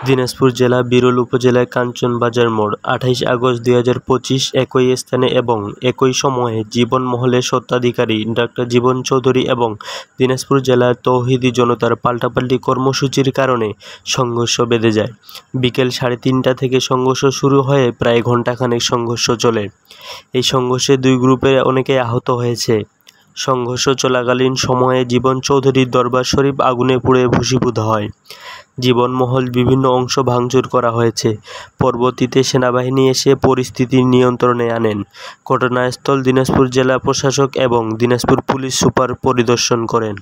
দিনাজপুর জেলা বিরল উপজেলায় কাঞ্চনবাজার মোড় 28 আগস্ট 2025 একই স্থানে এবং একই সময়ে জীবন মহলের স্বত্বাধিকারী ডাক্তার জীবন চৌধুরী এবং দিনাজপুর জেলার তৌহিদি জনতার পাল্টাপাল্টি কর্মসূচির কারণে সংঘর্ষ বেঁধে যায়। বিকেল 3:30টা থেকে সংঘর্ষ শুরু হয়ে প্রায় ঘণ্টাখানেক সংঘর্ষ চলে। এই সংঘর্ষে দুই গ্রুপের অনেকেই আহত হয়েছে। সংঘর্ষ চলাকালীন সময়ে জীবন চৌধুরীর দরবার শরীফ আগুনে পুড়ে ভস্মীভূত হয়। জীবনমহল বিভিন্ন অংশ ভাঙচুর করা হয়েছে। পরবর্তীতে সেনাবাহিনী এসে পরিস্থিতি নিয়ন্ত্রণে আনেন। ঘটনাস্থল দিনাজপুর জেলা প্রশাসক এবং দিনাজপুর পুলিশ সুপার পরিদর্শন করেন।